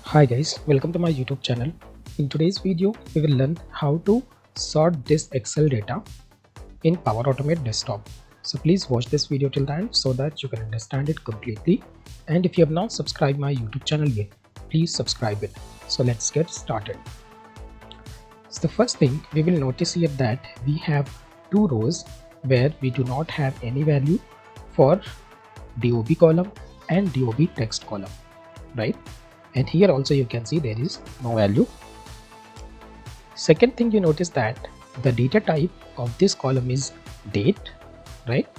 Hi guys, welcome to my YouTube channel. In today's video, we will learn how to sort this Excel data in Power Automate desktop. So please watch this video till the end so that you can understand it completely. And if you have not subscribed my YouTube channel yet, please subscribe it. So let's get started. So the first thing we will notice here that we have two rows where we do not have any value for DOB column and DOB text column, right? And here also you can see there is no value. Second thing you notice that the data type of this column is date, right?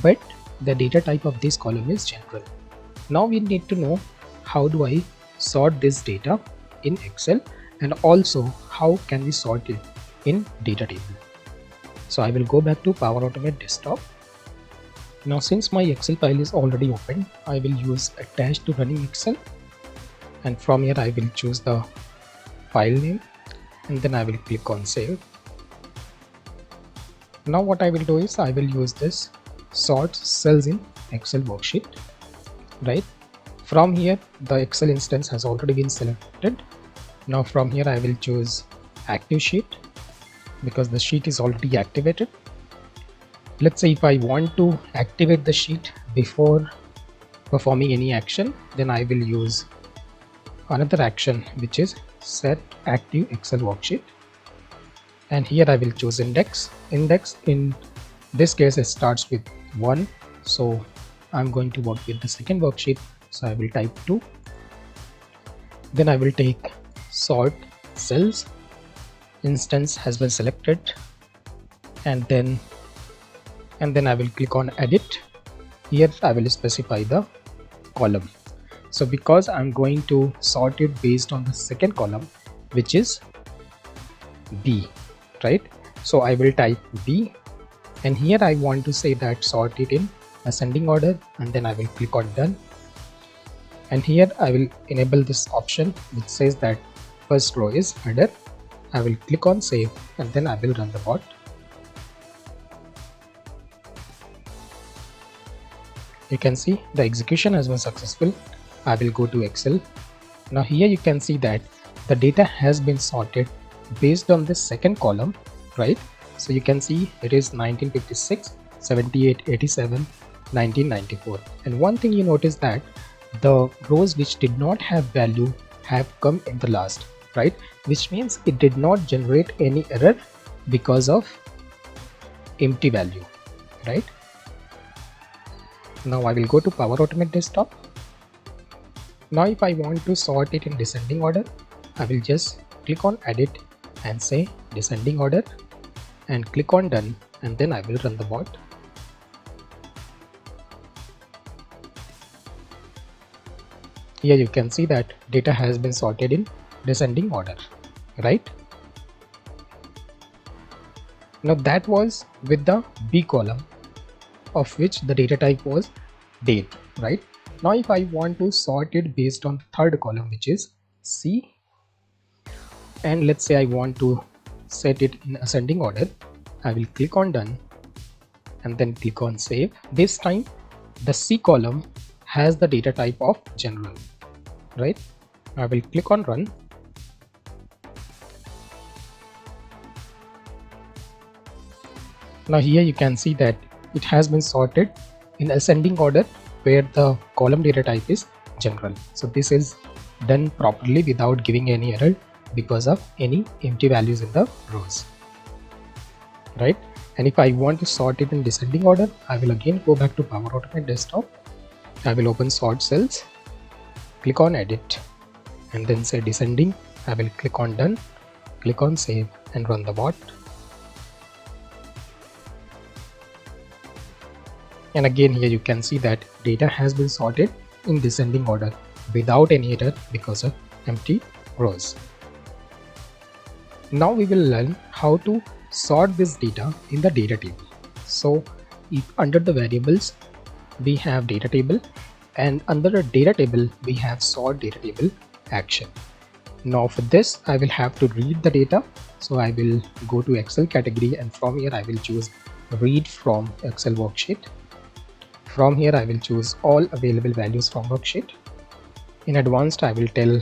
But the data type of this column is general. Now we need to know how do I sort this data in Excel, and also how can we sort it in data table. So I will go back to Power Automate desktop. Now since my Excel file is already open, I will use attach to running Excel. And from here I will choose the file name and then I will click on save. Now what I will do is I will use this sort cells in Excel worksheet, right? From here the Excel instance has already been selected. Now from here I will choose active sheet because the sheet is already activated. Let's say if I want to activate the sheet before performing any action, then I will use another action which is set active Excel worksheet, and here I will choose index. Index in this case it starts with 1, so I'm going to work with the second worksheet, so I will type 2. Then I will take sort cells, instance has been selected, and then I will click on edit. Here I will specify the column. So because I'm going to sort it based on the second column, which is B, right? So I will type B, and here I want to say that sort it in ascending order, and then I will click on done. And here I will enable this option which says that first row is header. I will click on save and then I will run the bot. You can see the execution has been successful. I will go to Excel. Now here you can see that the data has been sorted based on the second column, right? So you can see it is 1956, 78, 87, 1994. And one thing you notice that the rows which did not have value have come in the last, right? Which means it did not generate any error because of empty value, right? Now I will go to Power Automate desktop. Now if I want to sort it in descending order, I will just click on edit and say descending order and click on done, and then I will run the bot. Here you can see that data has been sorted in descending order, right? Now that was with the B column, of which the data type was date, right? Now if I want to sort it based on the third column, which is C, and let's say I want to set it in ascending order, I will click on done and then click on save. This time the C column has the data type of general, right? I will click on run. Now here you can see that it has been sorted in ascending order where the column data type is general. So this is done properly without giving any error because of any empty values in the rows, right? And if I want to sort it in descending order, I will again go back to Power Automate desktop. I will open sort cells, click on edit and then say descending. I will click on done, click on save and run the bot. And again here you can see that data has been sorted in descending order without any error because of empty rows. Now we will learn how to sort this data in the data table. So if under the variables we have data table, and under the data table we have sort data table action. Now for this I will have to read the data. So I will go to Excel category, and from here I will choose read from Excel worksheet. From here I will choose all available values from worksheet. In advanced I will tell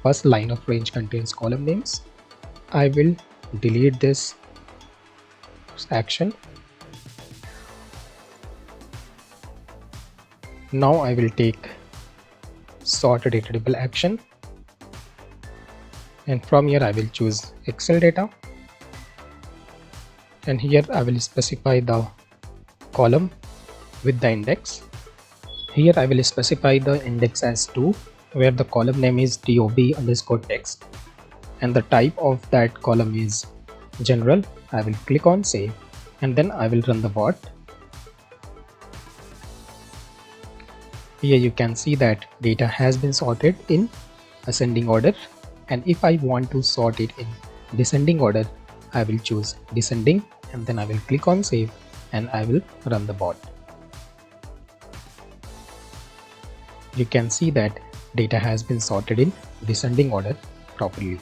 first line of range contains column names. I will delete this action. Now I will take sort data table action, and from here I will choose Excel data, and here I will specify the column with the index. Here I will specify the index as 2, where the column name is dob_text and the type of that column is general. I will click on save and then I will run the bot. Here you can see that data has been sorted in ascending order, and if I want to sort it in descending order, I will choose descending and then I will click on save and I will run the bot. You can see that data has been sorted in descending order properly,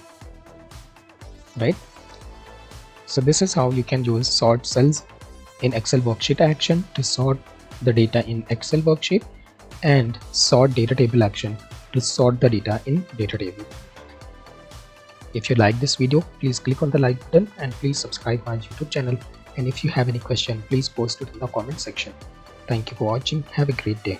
right? So this is how you can use sort cells in Excel worksheet action to sort the data in Excel worksheet, and sort data table action to sort the data in data table. If you like this video, please click on the like button and please subscribe my YouTube channel. And if you have any question, please post it in the comment section. Thank you for watching. Have a great day.